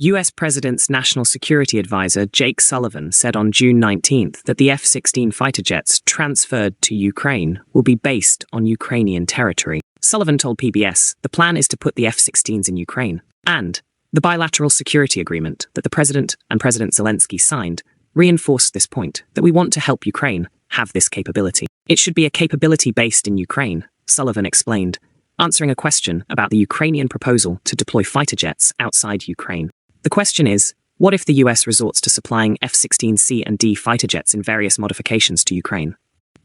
US President's National Security Advisor Jake Sullivan said on June 19th that the F-16 fighter jets transferred to Ukraine will be based on Ukrainian territory. Sullivan told PBS the plan is to put the F-16s in Ukraine, and the bilateral security agreement that the President and President Zelensky signed reinforced this point, that we want to help Ukraine have this capability. It should be a capability based in Ukraine, Sullivan explained, answering a question about the Ukrainian proposal to deploy fighter jets outside Ukraine. The question is, what if the US resorts to supplying F-16C and D fighter jets in various modifications to Ukraine?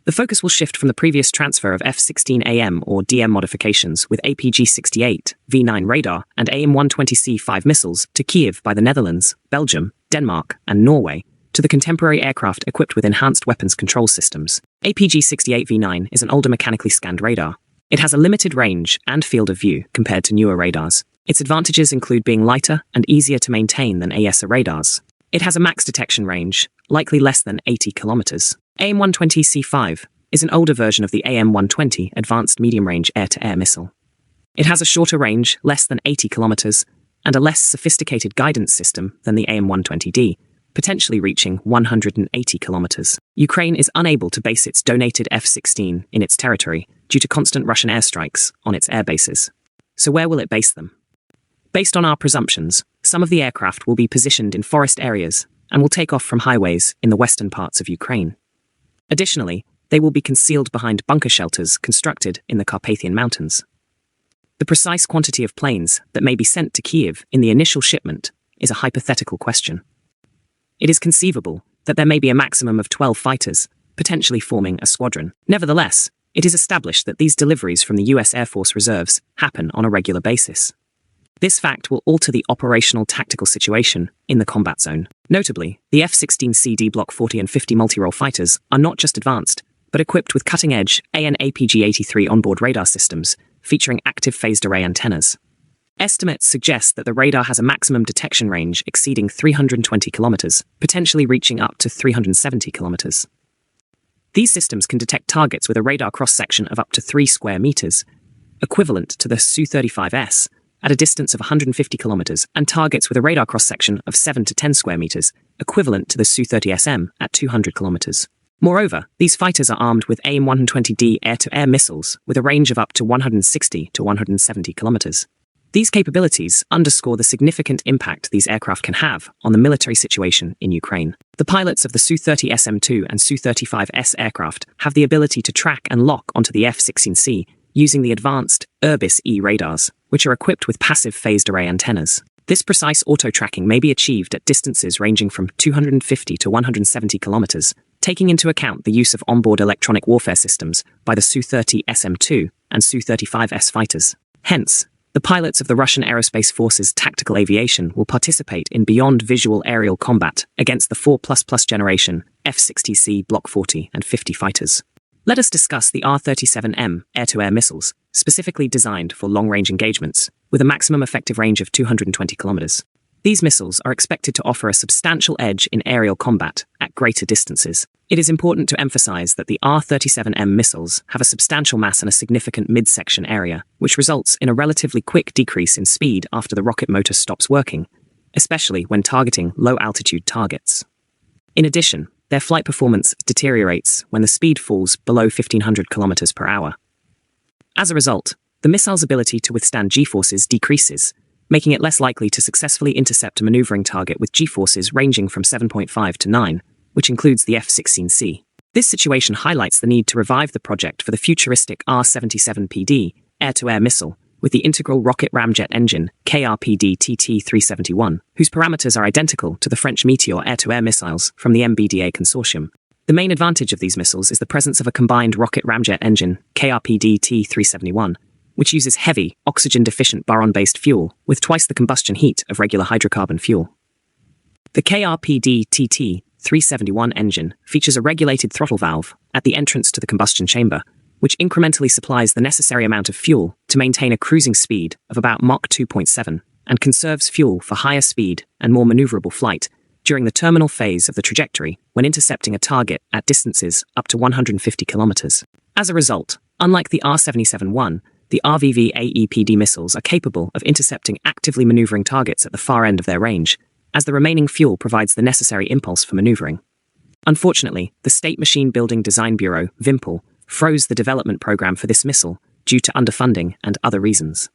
The focus will shift from the previous transfer of F-16AM or DM modifications with APG-68 V9 radar and AIM-120C5 missiles to Kyiv by the Netherlands, Belgium, Denmark, and Norway, to the contemporary aircraft equipped with enhanced weapons control systems. APG-68 V9 is an older mechanically scanned radar. It has a limited range and field of view compared to newer radars. Its advantages include being lighter and easier to maintain than AESA radars. It has a max detection range, likely less than 80 kilometers. AIM-120C5 is an older version of the AIM-120 Advanced Medium-Range Air-to-Air Missile. It has a shorter range, less than 80 kilometers, and a less sophisticated guidance system than the AIM-120D, potentially reaching 180 kilometers. Ukraine is unable to base its donated F-16 in its territory due to constant Russian airstrikes on its air bases. So where will it base them? Based on our presumptions, some of the aircraft will be positioned in forest areas and will take off from highways in the western parts of Ukraine. Additionally, they will be concealed behind bunker shelters constructed in the Carpathian Mountains. The precise quantity of planes that may be sent to Kyiv in the initial shipment is a hypothetical question. It is conceivable that there may be a maximum of 12 fighters, potentially forming a squadron. Nevertheless, it is established that these deliveries from the US Air Force reserves happen on a regular basis. This fact will alter the operational tactical situation in the combat zone. Notably, the F-16CD Block 40 and 50 multi-role fighters are not just advanced, but equipped with cutting-edge AN/APG-83 onboard radar systems, featuring active phased array antennas. Estimates suggest that the radar has a maximum detection range exceeding 320 kilometers, potentially reaching up to 370 kilometers. These systems can detect targets with a radar cross-section of up to 3 square meters, equivalent to the Su-35S, at a distance of 150 kilometers, and targets with a radar cross-section of 7 to 10 square meters, equivalent to the Su-30SM at 200 kilometers. Moreover, these fighters are armed with AIM-120D air-to-air missiles with a range of up to 160 to 170 kilometers. These capabilities underscore the significant impact these aircraft can have on the military situation in Ukraine. The pilots of the Su-30SM2 and Su-35S aircraft have the ability to track and lock onto the F-16C using the advanced Irbis-E radars, which are equipped with passive phased array antennas. This precise auto-tracking may be achieved at distances ranging from 250 to 170 kilometers, taking into account the use of onboard electronic warfare systems by the Su-30SM2 and Su-35S fighters. Hence, the pilots of the Russian Aerospace Forces Tactical Aviation will participate in beyond visual aerial combat against the 4++ generation F-16C Block 40 and 50 fighters. Let us discuss the R-37M air-to-air missiles, specifically designed for long-range engagements, with a maximum effective range of 220 kilometers. These missiles are expected to offer a substantial edge in aerial combat at greater distances. It is important to emphasize that the R-37M missiles have a substantial mass and a significant midsection area, which results in a relatively quick decrease in speed after the rocket motor stops working, especially when targeting low-altitude targets. In addition, their flight performance deteriorates when the speed falls below 1,500 kilometers per hour. As a result, the missile's ability to withstand G-forces decreases, making it less likely to successfully intercept a maneuvering target with G-forces ranging from 7.5 to 9, which includes the F-16C. This situation highlights the need to revive the project for the futuristic R-77PD air-to-air missile with the integral rocket ramjet engine KRPD-TT-371, whose parameters are identical to the French Meteor air-to-air missiles from the MBDA consortium. The main advantage of these missiles is the presence of a combined rocket ramjet engine KRPD-T-371, which uses heavy, oxygen-deficient boron-based fuel with twice the combustion heat of regular hydrocarbon fuel. The KRPD-TT-371 engine features a regulated throttle valve at the entrance to the combustion chamber, which incrementally supplies the necessary amount of fuel to maintain a cruising speed of about Mach 2.7 and conserves fuel for higher speed and more maneuverable flight during the terminal phase of the trajectory when intercepting a target at distances up to 150 kilometers. As a result, unlike the R-77-1, the RVV-AEPD missiles are capable of intercepting actively maneuvering targets at the far end of their range, as the remaining fuel provides the necessary impulse for maneuvering. Unfortunately, the State Machine Building Design Bureau, VIMPL, froze the development program for this missile due to underfunding and other reasons.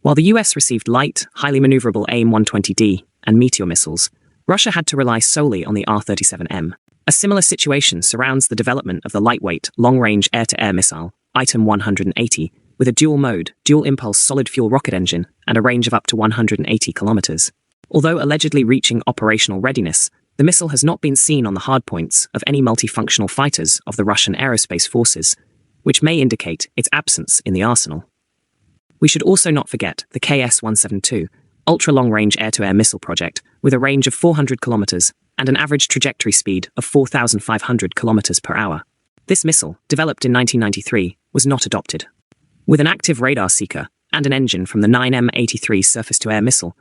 While the US received light, highly maneuverable AIM-120D and Meteor missiles, Russia had to rely solely on the R-37M. A similar situation surrounds the development of the lightweight, long-range air-to-air missile, Item 180, with a dual-mode, dual-impulse solid-fuel rocket engine and a range of up to 180 kilometers. Although allegedly reaching operational readiness, the missile has not been seen on the hardpoints of any multifunctional fighters of the Russian aerospace forces, which may indicate its absence in the arsenal. We should also not forget the KS-172, ultra-long-range air-to-air missile project with a range of 400 kilometers and an average trajectory speed of 4,500 kilometers per hour. This missile, developed in 1993, was not adopted. With an active radar seeker and an engine from the 9M83 surface-to-air missile,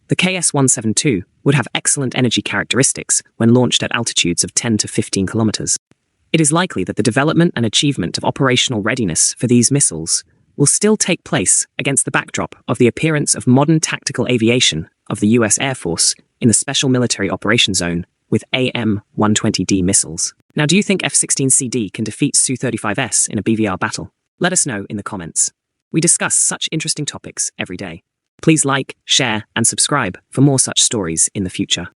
the KS-172 would have excellent energy characteristics when launched at altitudes of 10 to 15 kilometers. It is likely that the development and achievement of operational readiness for these missiles will still take place against the backdrop of the appearance of modern tactical aviation of the US Air Force in the Special Military Operations Zone with AIM-120D missiles. Now, do you think F-16CD can defeat Su-35S in a BVR battle? Let us know in the comments. We discuss such interesting topics every day. Please like, share, and subscribe for more such stories in the future.